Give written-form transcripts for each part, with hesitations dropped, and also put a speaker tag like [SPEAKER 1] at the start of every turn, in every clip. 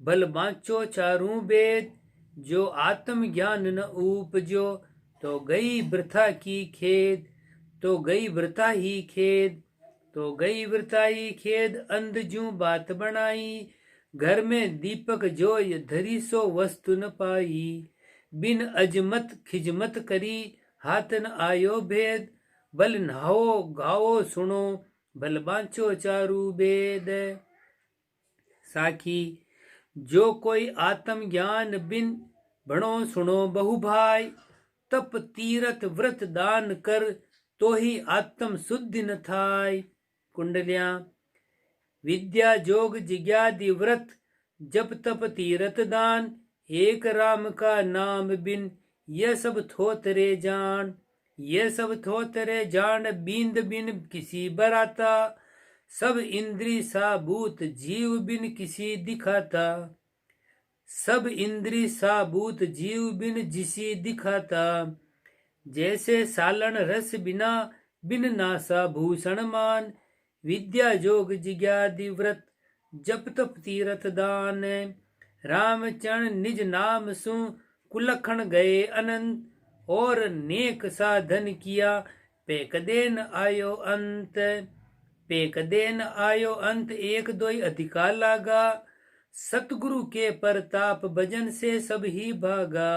[SPEAKER 1] भल बाँचो चारों वेद। जो आत्म ज्ञान न उपजो तो गई वृथा की खेद। तो गई वृथा ही खेद। तो गई वृथा ही खेद। अंध जू बात बनाई। घर में दीपक जोय धरी सो वस्तु न पाई। बिन अजमत खिजमत करी हाथ न आयो भेद। भल नहाओ गाओ सुनो भल बाँचो चारू वेद। साखी जो कोई आत्म ज्ञान बिन भणो सुनो बहु भाई। तप तीरथ व्रत दान कर तो ही आत्म शुद्धि न थाय। कुंडलियां विद्या जोग जिज्ञादि व्रत जप तप तीरथ दान। एक राम का नाम बिन यह सब थोतरे जान। यह सब थोतरे जान बींद बिन किसी बराता। सब इंद्री साबूत जीव बिन किसी दिखाता। सब इंद्री साबूत जीव बिन जिसी दिखाता। जैसे सालन रस बिना बिन नासा भूषण मान। विद्या जोग जिज्ञादि व्रत जप तप तीरथ दान। रामचरण निज नाम सु कुलखण गए अनंत। और नेक साधन किया पे कदे न आयो अंत। पे कदे न आयो अंत एक दोई अधिका लागा। सतगुरु के प्रताप भजन से सब ही भागा।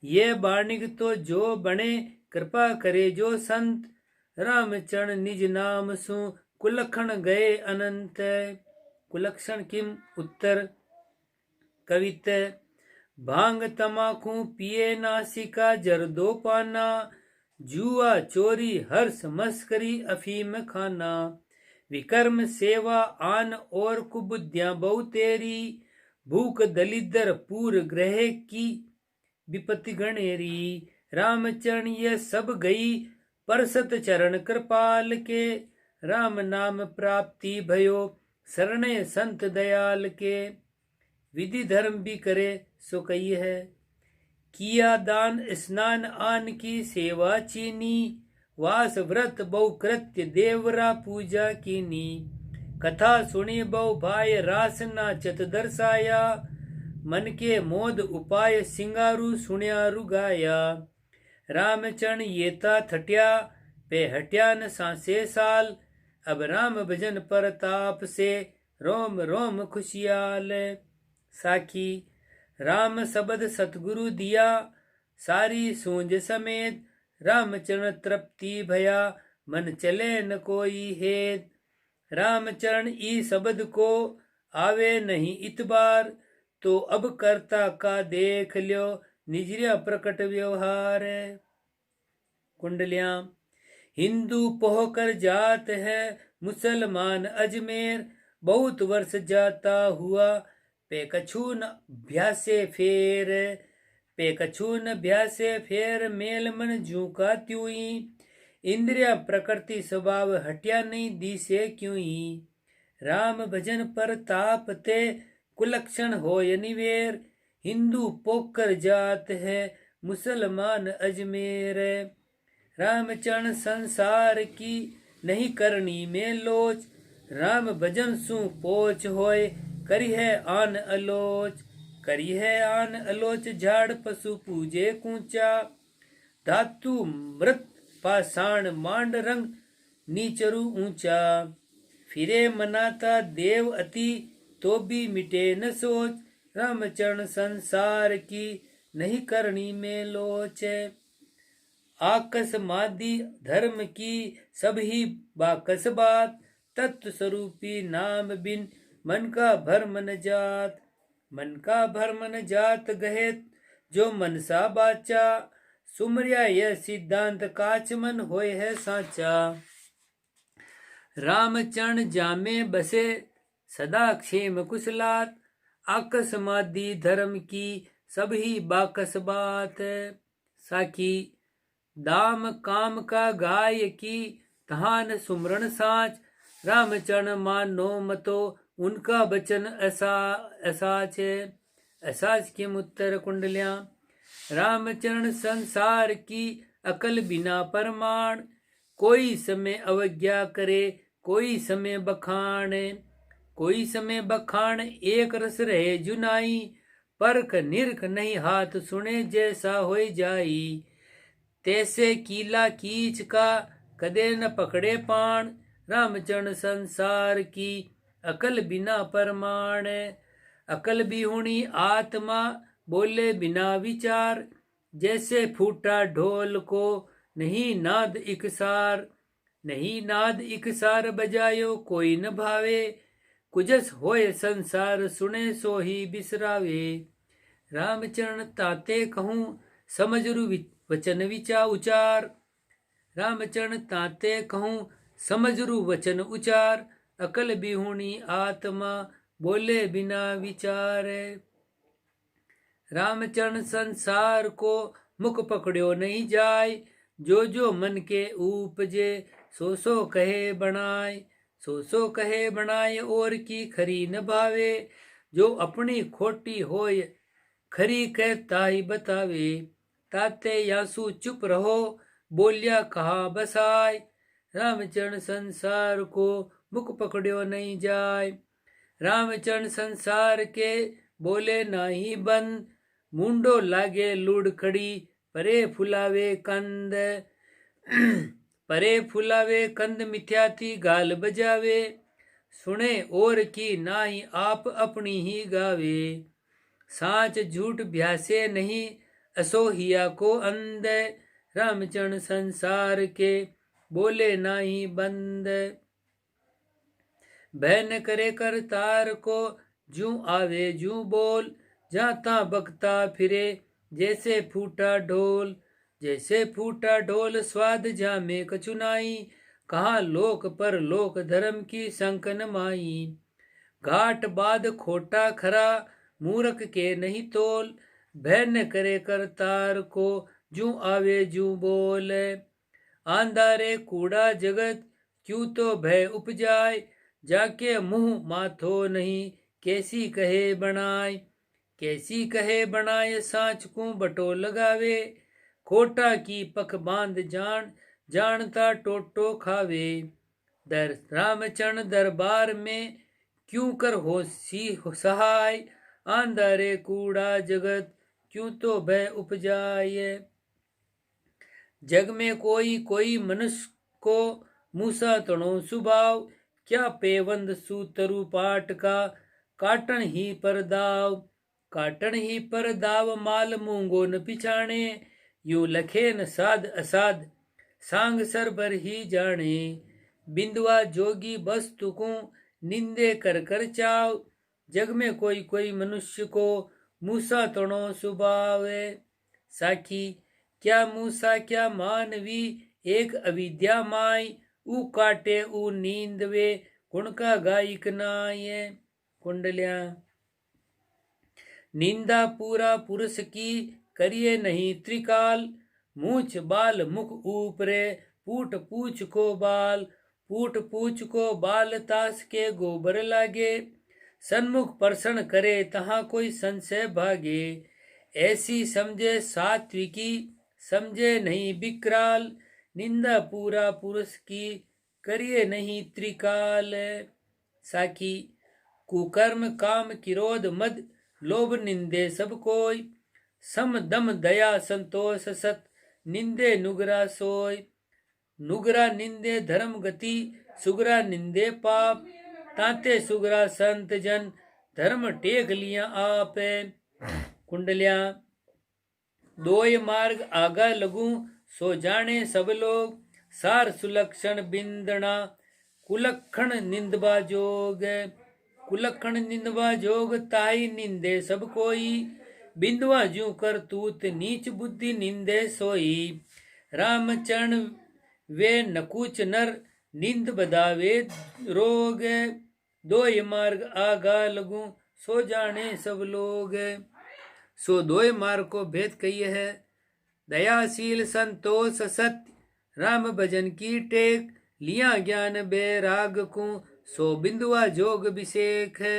[SPEAKER 1] ये बाणिक तो जो बने कृपा करे जो संत। रामचरण निज नाम सु कुलखण गए अनंत। कुलक्षण किम उत्तर कवित। भांग तमाकू पिए नासिका जरदो पाना। जुआ चोरी हर्ष मस्करी अफीम खाना। विकर्म सेवा आन और कुबुद्धियां बहु तेरी। भूख दलिदर पूर ग्रह की विपत्ति गणेरी। रामचरण ये सब गई परसत चरण कृपाल के। राम नाम प्राप्ति भयो शरणे संत दयाल के। विधि धर्म भी करे सो कही है। किया दान स्नान आन की सेवा चीनी। वास व्रत बहु कृत्य देवरा पूजा कीनी। कथा सुनी बहु भाई रास नाचत दर्शाया। मन के मोद उपाय सिंगारू सुनियारू गाया। रामचरण येता थट्या पे हट्या न सांसे साल। अब राम भजन परताप से रोम रोम खुशियाल। साखी राम शब्द सतगुरु दिया सारी सूंझ समेत। रामचरण तृप्ति भया मन चले न कोई हेत। रामचरण ई शब्द को आवे नहीं इतबार। तो अब कर्ता का देख ल्यो निजरिया प्रकट व्यवहार। कुंडलियां हिंदू पोहकर जात है मुसलमान अजमेर। बहुत वर्ष जाता हुआ पे कछु न भ्यासे फेर। पे कछु न भ्यासे फेर मेल मन झूका त्यूई। इंद्रिया प्रकृति स्वभाव हट्या नहीं दिसे क्यों। राम भजन पर ताप ते कुलक्षण होय निवेर। हिंदू पोकर जात है मुसलमान अजमेर। रामचरण संसार की नहीं करनी में लोच। राम भजन सु पोच होय करी है आन अलोच। करी है आन अलोच झाड़ पशु पूजे कूचा। धातु मृत पाषाण मांड रंग नीचरु ऊंचा। फिरे मनाता देव अति तो भी मिटे न सोच। रामचरण संसार की नहीं करनी में लोच। आकस मादी धर्म की सब ही बाकस बात। तत्व स्वरूपी नाम बिन मन का भरम न जात। मन का भरम न जात गहे जो मनसा बाचा। सुमरिया यह सिद्धांत काच मन होय है साचा। रामचरण जामे बसे सदा क्षेम कुशलात। आकस मादी धर्म की सब ही बाकस बात। साखी दाम काम का गाय की तहान सुमरण साच। रामचरण मानो मतो उनका बचन असाच। असाच के उत्तर कुंडलियां रामचरण संसार की अकल बिना प्रमाण। कोई समय अवज्ञा करे कोई समय बखान। कोई समय बखान एक रस रहे जुनाई, परख निरख नहीं हाथ सुने जैसा होय जाई। तैसे कीला कीच का कदे न पकड़े पाण, रामचरण संसार की अकल बिना परमाण। अकल बिहुणी आत्मा बोले बिना विचार, जैसे फूटा ढोल को नहीं नाद इकसार। नहीं नाद इकसार बजायो कोई न भावे, कुजस होए संसार सुने सो ही बिसरावे। रामचरण ताते कहूँ समझरु वचन विचा उचार, रामचरण ताते कहूँ समझरु वचन उचार। अकल बिहुणी आत्मा बोले बिना विचार। रामचरण संसार को मुख पकड़ो नहीं जाय, जो जो मन के उपजे सो सो कहे बनाए। सो सो कहे बनाए और की खरी न भावे, जो अपनी खोटी होय खरी कहता ही बतावे। ताते यासु चुप रहो बोलिया कहा बसाय, रामचरण संसार को मुख पकड़ो नहीं जाय। रामचरण संसार के बोले नाही बंद, मुंडो लागे लूड़ खड़ी परे फुलावे कंद। परे फुलावे कंद मिथ्याती गाल बजावे, सुने और की नाही आप अपनी ही गावे। साच झूठ भ्यासे नहीं असोहिया को अंध, रामचरण संसार के बोले नाही बंद। भय न करे करतार को जू आवे जू बोल, जाता बकता फिरे जैसे फूटा ढोल। जैसे फूटा ढोल स्वाद जामे कचुनाई, कहा लोक पर लोक धर्म की संकन माई। घाट बाद खोटा खरा मूर्ख के नहीं तोल, भय न करे करतार को जू आवे जू बोल। आंधारे कूड़ा जगत क्यों तो भय उपजाए, जाके मुंह माथो नहीं कैसी कहे बनाए। कैसी कहे बनाए सांच को बटो लगावे, खोटा की पख बांध जान जानता टोटो खावे। दर रामचरण दरबार में क्यों कर हो सी सहाय, आंधारे कूड़ा जगत क्यों तो भय उपजाए। जग में कोई कोई मनुष्य को मूसा तणो सुभाव, क्या पेवंद सूतरु पाट का काटन ही पर दाव। काटन ही पर दाव माल मूंगो न पिछाणे, यू लखे न साध असाध सांग सरबर ही जाने। बिंदुआ जोगी वस्तु को निंदे कर कर चाव, जग में कोई कोई मनुष्य को मूसा तणो सुभावे। साखी क्या मूसा क्या मानवी एक अविद्या माय, ऊ काटे ऊ नींद वे गुण का गायक नाय। कुंडलियां निंदा पूरा पुरुष की करिए नहीं त्रिकाल, मूछ बाल मुख ऊपरे पूट पूछ को बाल। पूट पूछ को बाल तास के गोबर लागे, सन्मुख प्रसन्न करे तहाँ कोई संशय भागे। ऐसी समझे सात्विकी समझे नहीं विकराल, निंदा पूरा पुरुष की करिए नहीं त्रिकाल। साखी कुकर्म काम क्रोध मद लोभ निंदे सब कोई, सम दम दया संतोष सत निंदे नुगरा सोय। नुगरा निंदे धर्म गति सुगरा निंदे पाप, ताते सुगरा संत जन धर्म टेक लिया आप। कुंडलियां दोय मार्ग आगा लगू सो जाने सब लोग, सार सुलक्षण बिंदना कुलक्षण निंदबा जोग। कुलक्षण निंदबा जोग ताई निंदे सब कोई, बिंदुआ जू कर तूत नीच बुद्धि निंदे सोई। रामचरण वे नकुच नर निंद बदावे रोग, दोय मार्ग आगा लगू सो जाने सब लोग। सो दोय मार्ग को भेद कहिए है, दयाशील संतोष सत्य राम भजन की टेक, लिया ज्ञान बैराग को सो बिंदुआ जोग अभिषेक है।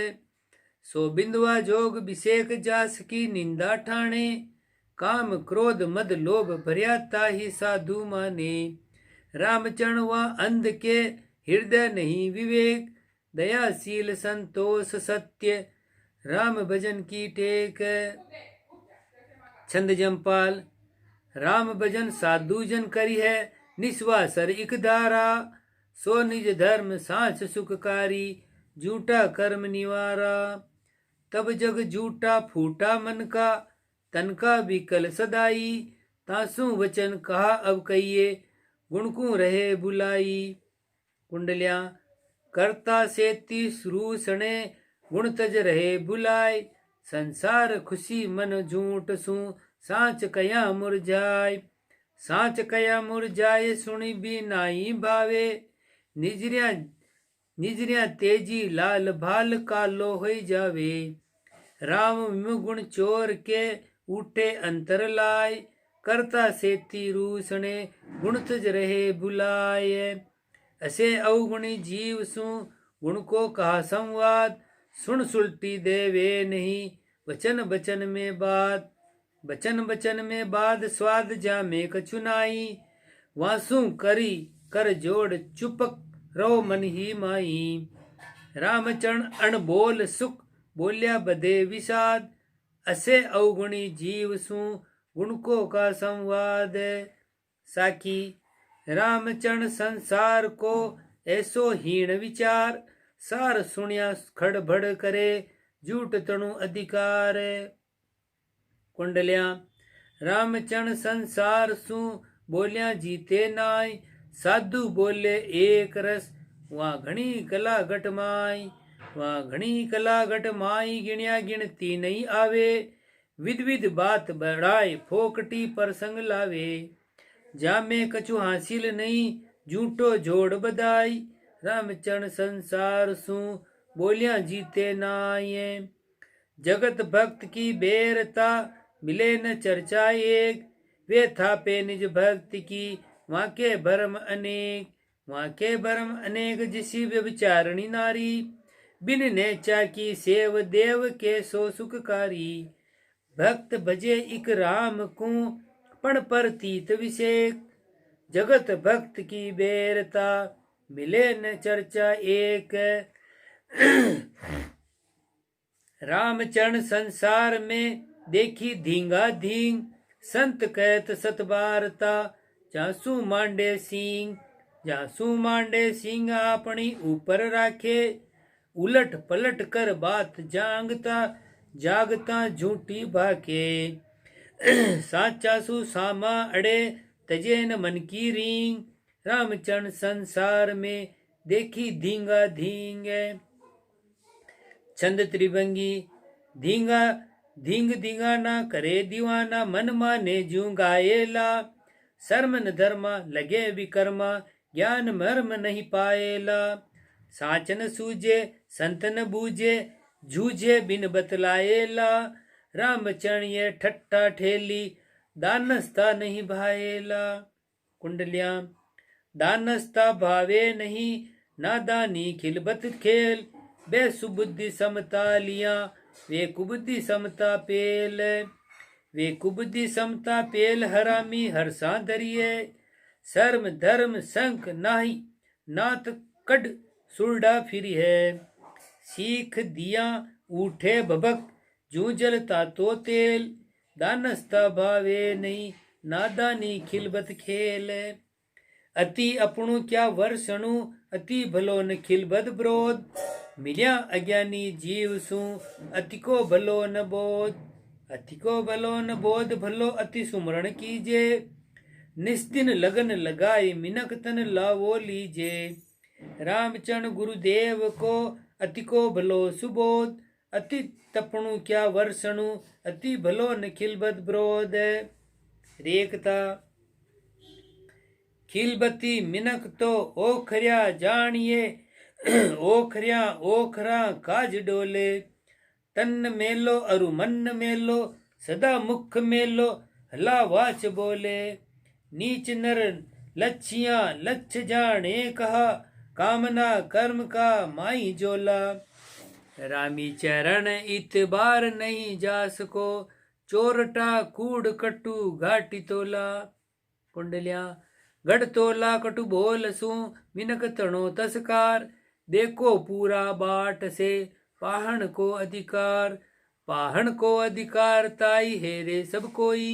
[SPEAKER 1] सो बिंदुआ जोग अभिषेक जास की निंदा ठाणे, काम क्रोध मद लोभ भर्याता ही साधु माने। रामचरण व अंध के हृदय नहीं विवेक, दयाशील संतोष सत्य, राम भजन की टेक। छंद जमपाल। राम भजन साधु जन करी है, निस्वासर इक धारा, सो निज धर्म सांस सुखकारी, झूठा कर्म निवारा। तब जग झूठा फूटा मन का, तन का विकल सदाई, तासु वचन कहा अब कहिए, गुण को रहे बुलाई। कुंडलियां। करता सेती शुरू सणे, गुण तज रहे बुलाए, संसार खुशी मन झूठ सु, सांच कया मुरझाए। सांच कया मुरझाए, सुनी भी नाई भावे, निजरिया तेजी लाल भाल कालो हो जावे। राम गुण चोर के उठे अंतर लाए, करता सेती रूसणे, गुण तज रहे बुलाए। असे अवगुणी जीव सु, गुण को कहा संवाद, सुन सुलटी देवे नहीं, वचन बचन में बात। बचन बचन में बाद, स्वाद जामे कछुनाई, वासु करी कर जोड़ चुपक रहो मन ही माई। रामचरण अनबोल सुख, बोलिया बदे विषाद, असे अवगुणी जीव सु, गुण को का संवाद। साखी। रामचरण संसार को ऐसो हीण विचार, सार सुनिया खड़बड़ करे, झूठ तणु अधिकार। कुंडलियां। रामचरण संसार सु, बोलिया जीते नाय, साधु बोले एक रस, वहाँ घणी कला घट माई। वहाँ घणी कला घट माई, गिणिया गिनती नहीं आवे, विध विध बात बढ़ाए, फोकटी प्रसंग लावे। जामे कछु हासिल नहीं, झूठो जोड़ बधाई, रामचरण संसार सु, बोलिया जीते नाये। जगत भक्त की बेरता, मिले न चर्चा एक, वे थापे निज भक्त की, वहाँ के भरम अनेक। वहाँ के भरम अनेक, जिसी व्यभिचारिणी नारी, बिन नेचा की सेव देव के सो सुखकारी। भक्त भजे इक राम को, पण परतीत विषेक, जगत भक्त की बेरता, मिले न चर्चा एक। रामचरण संसार में देखी धींगा धींग, संत कहत सतबारता, जासू मांडे सिंह। जासू मांडे सिंह अपनी ऊपर राखे, उलट पलट कर बात जांगता, जागता झूठी भाके। साचा सु सामा अड़े, तजे न मन की रींग, रामचरण संसार में देखी धींगा धींग। छंद त्रिभंगी। धींगा धींग दीवाना करे दीवाना, मन माने जू गायेला, शर्म न धर्मा लगे विकर्मा, ज्ञान मर्म नहीं पाएला। साच न सूझे संत न बूझे, जूझे बिन बतलाएला, रामचरण ये ठट्ठा ठेली, दानस्ता नहीं भाएला। कुंडलियां। दानस्ता भावे नहीं, नादानी खिलबत खेल, बेसुबुद्धि समता लिया, वे कुबुद्धि समता पेल। वे कुबुद्धि समता पेल, हरामी हरसा धरिए, शर्म धर्म संक नाही, नात कड सुरडा फिरी है। सीख दिया उठे भबक, जू जलता तो तेल, दानस्ता भावे नहीं, नादानी खिलबत खेल। अति अपणु क्या वर्षणु, अति भलो न खिलबद ब्रोध, मिलिया अज्ञानी जीव सु, अति को भलो न बोध। अति को भलो न बोध, भलो अति सुमरण कीजे, निस्दिन लगन लगाए, मिनक तन लावो लीजे। रामचरण गुरुदेव को, अति को भलो सुबोध, अति तपणु क्या वर्षणु, अति भलो न खिलबद ब्रोध। रेखता। खिलबती मिनक तो ओखरिया जानिए, ओखरिया ओखरा काज डोले, तन मेलो अरु मन मेलो, सदा मुख मेलो, हला वाच बोले। नीच नर लच्छियां लच्छ जाने कहा, कामना कर्म का माई जोला। रामी चरण इतबार नहीं जा सको, चोरटा कूड़ कटु घाटी तोला। कुंडलियां। गढ़ तोला कटु बोल सु, मिनक तणो तस्कार, देखो पूरा बाट से पाहन को अधिकार, पाहन को अधिकार ताई हेरे सब कोई।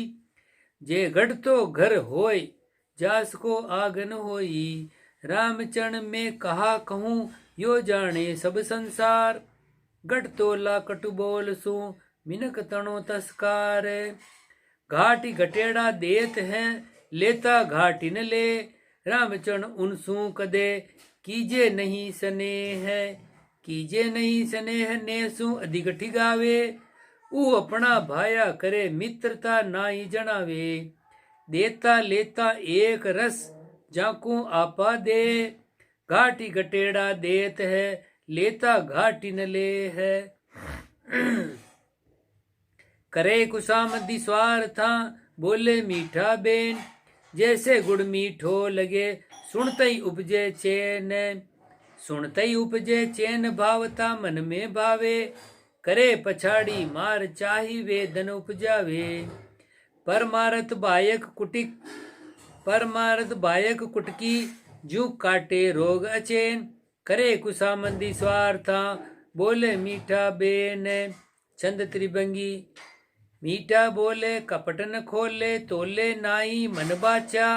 [SPEAKER 1] जे गढ़ तो घर होय जास को आगन होई, रामचरण में कहा कहूँ यो जाने सब संसार। गढ़ तोला कटु बोल सु मिनक तणो तस्कार, घाटी घटेड़ा देत हैं लेता घाटी न ले, रामचरण उनसू कदे कीजे नहीं स्नेह, कीजे नहीं स्नेह ने सु अधिक ठिगावे, ऊ अपना भाया करे मित्रता नाई जनावे, देता लेता एक रस जाकू आपा दे, घाटी गटेड़ा देत है लेता घाटी न ले है। करे कुसामदी स्वार था बोले मीठा बेन, जैसे गुड़ मीठो लगे सुनते ही उपजे चैन, सुनते ही उपजे चैन भावता मन में भावे, करे पछाड़ी मार चाही वेदन उपजावे, परमारत बायक कुटिक, परमारत बायक कुटकी जू काटे रोग अचेन, करे कुसामंदी स्वार्था बोले मीठा बेन। छंद त्रिभंगी। मीठा बोले कपट न खोले तोले नाई मन बाचा,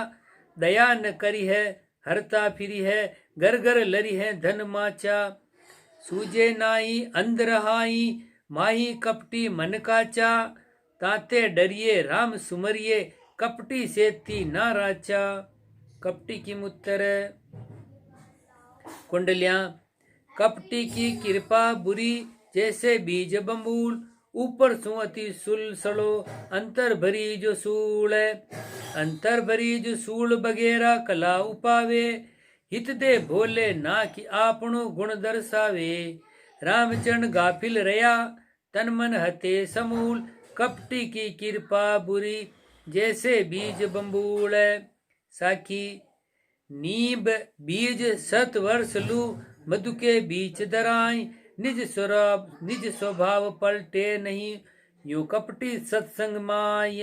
[SPEAKER 1] दया न करी है हरता फिरी है घर घर लरी है धन माचा, सूझे नाई अंध रहाई माही कपटी मन काचा, ताते डरिए राम सुमरिए कपटी सेती ना राचा। कपटी की मुत्तर। कुंडलियां। कपटी की कृपा बुरी जैसे बीज बंबूल, ऊपर सुअति सुलसड़ो अंतर भरी जो सूल, अंतर भरी जो सूल बगेरा कला उपावे, हित दे भोले ना कि आपनो गुण दर्शावे, रामचरण गाफिल रया तन मन हते समूल, कपटी की कृपा बुरी जैसे बीज बंबूल। साखी। नींब बीज सत वर्ष लू मधु के बीच दराई, निज स्वभाव पलटे नहीं यू कपटी सत्संग माय।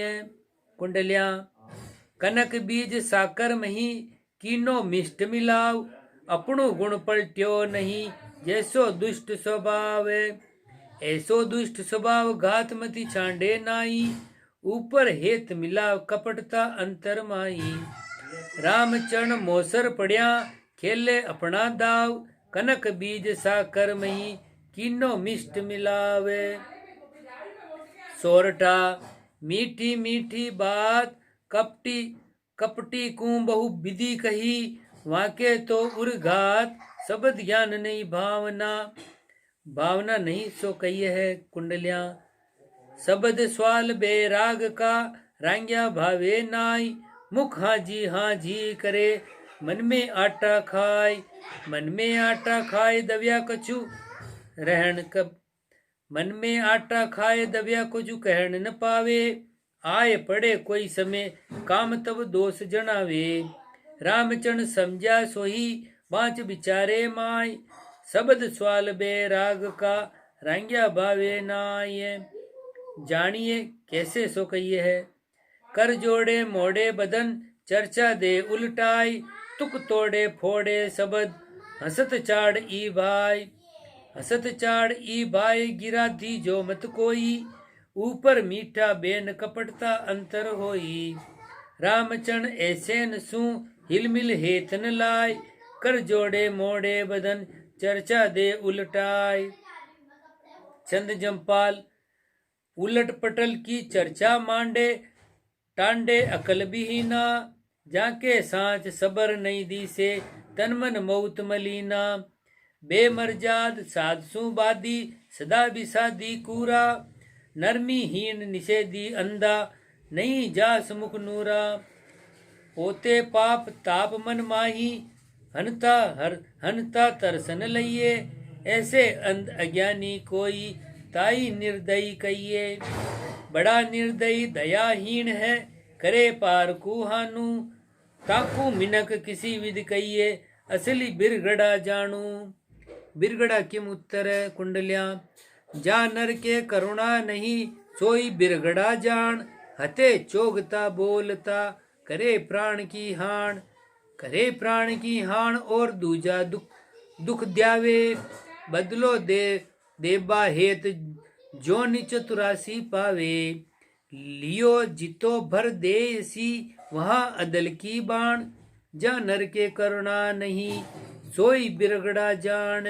[SPEAKER 1] कुंडलियां। कनक बीज साकर मही कीनो मिष्ट मिलाव, अपनो गुण पलट्यो नहीं जैसो दुष्ट स्वभाव, ऐसो दुष्ट स्वभाव घात मति छांडे नाई, ऊपर हेत मिलाव कपटता अंतर माई, रामचरण मोसर पड़िया खेले अपना दाव, कनक बीज साकर मही कीनो मिष्ट मिलावे। सोरठा। मीठी मीठी बात कपटी कपटी को बहु विधि कही, वाके तो उर्घात शब्द ज्ञान नहीं भावना, भावना नहीं सो कही है। कुंडलियां। शब्द स्वाल बेराग का रांग्या भावे नाई, मुख हाँ जी करे मन में आटा खाए, मन में आटा खाए दविया कछु रहन कब, मन में आटा खाए दविया कुछ कहन न पावे, आए पड़े कोई समय काम तब दोष जनावे, रामचरण समझा सोही बाँच बिचारे माय, शब्द स्वाल बेराग का रांग्या भावे नाय। जानिए कैसे सो कहिए है। कर जोड़े मोड़े बदन चर्चा दे उल्टाई, तुक तोड़े फोड़े शब्द हसत चाड़ ई भाई, हसत चाड़ ई भाई गिरा दी जो मत कोई, ऊपर मीठा बेन कपटता अंतर होई, रामचरण ऐसे न सू हिलमिल हेत न लाय, कर जोड़े मोड़े बदन चर्चा दे उल्टाई। छंद जम्पाल। उलट पटल की चर्चा मांडे टांडे अकल बिहीना, जाके सांच सबर नहीं दी से तन मन मौत मलीना, बेमर्जाद साधसु बादी सदा बिसादी कूरा, नरमी हीन निषेधी अंधा नहीं जास मुख नूरा, पोते पाप ताप मन माही हनता तरसन लइये, ऐसे अंध अज्ञानी कोई ताई निर्दयी कहिए, बड़ा निर्दयी दयाहीन है करे पार कुहानु, ताकू मिनक किसी विध कहिए असली बिरगड़ा जानू। बिरगड़ा किम उत्तर है। कुंडलियां। जा नर के करुणा नहीं सोई बिरगड़ा जान, हते चोगता बोलता करे प्राण की हान, करे प्राण की हान और दूजा दुख दुख द्यावे बदलो देबा हेत जो निच 84 पावे लियो जितो भर देसी वहाँ अदल की बाण जा नर के करुणा नहीं सोई बिरगड़ा जान।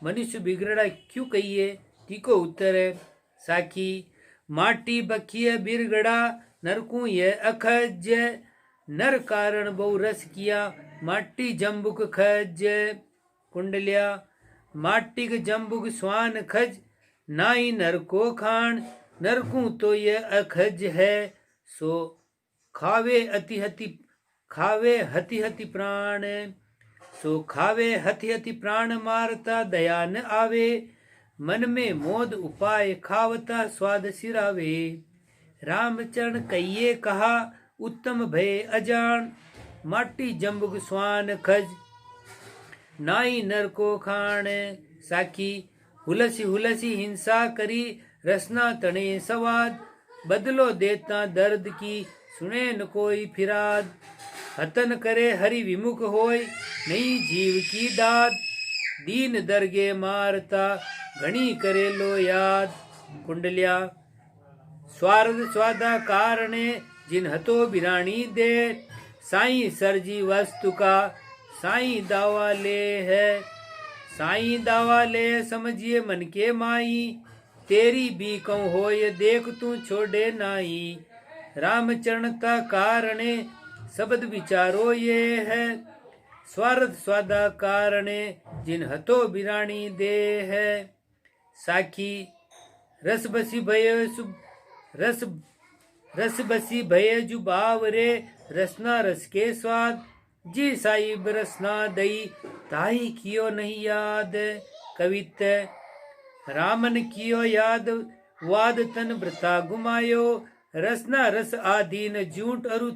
[SPEAKER 1] मनुष्य बिगड़ा क्यों कहिए? तीको उत्तर है साखी माटी बखिय बिरगड़ा नरकू ये अखज नर कारण बहु रस किया माटी जम्बुक खज। कुंडलिया माटिक जम्बुक स्वान खज नाई नर को खान नरकू तो ये अखज है सो खावे हति हति प्राण सो खावे हति हति प्राण मारता दया न आवे मन में मोद उपाय खावता स्वाद सिरावे। रामचरण कहिए कहा उत्तम भय अजान माटी जम्बुक स्वान खज नाई नर को खान। साखी हुलसी हुलसी हिंसा करी रसना तने सवाद बदलो देता दर्द की सुने न कोई फिराद। हतन करे हरि विमुख होय नहीं जीव की दाद दीन दरगे मारता घणी करे लो याद। कुंडलिया स्वार्थ स्वादा कारणे जिन हतो बिराणी दे साई सरजी वस्तु का साई दावा ले है साई दावा ले समझिए मन के माई तेरी भी कहूँ हो ये देख तू छोड़े नाई। रामचरण का कारणे शब्द विचारो ये है स्वार्थ स्वादा कारणे जिन हतो बिराणी दे है। साखी रस बसी भय जुबाव रे रसना रस के स्वाद जी साहिब रसना दई ताही कियो नहीं याद। कवित रामन कियो याद वाद तन व्रता गुमायो रसना रस आधीन झूठ अरु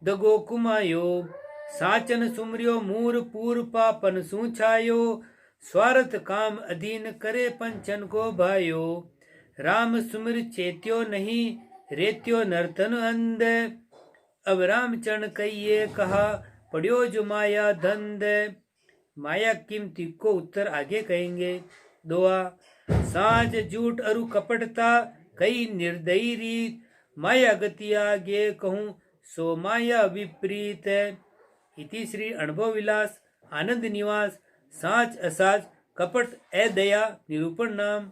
[SPEAKER 1] दगो कुमायो साचन सुमरियो मूर पूर पापन सू छायो स्वार्थ काम अधीन करे पंचन को भायो। राम सुमिर चेत्यो नहीं रेत्यो नर्तन अंध अब रामचरण कहिए कहा पढ़ियो जो माया धंध। माया कीमती को उत्तर आगे कहेंगे। दुआ साझ झूठ अरु कपटता कई निर्दयी रीत माया गति आगे कहूँ सो माया विपरीत। इति श्री अनुभव विलास आनंद निवास साच असाच कपट अदया निरूपण नाम।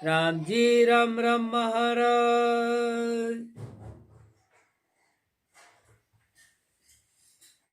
[SPEAKER 1] राम जी राम राम महाराज।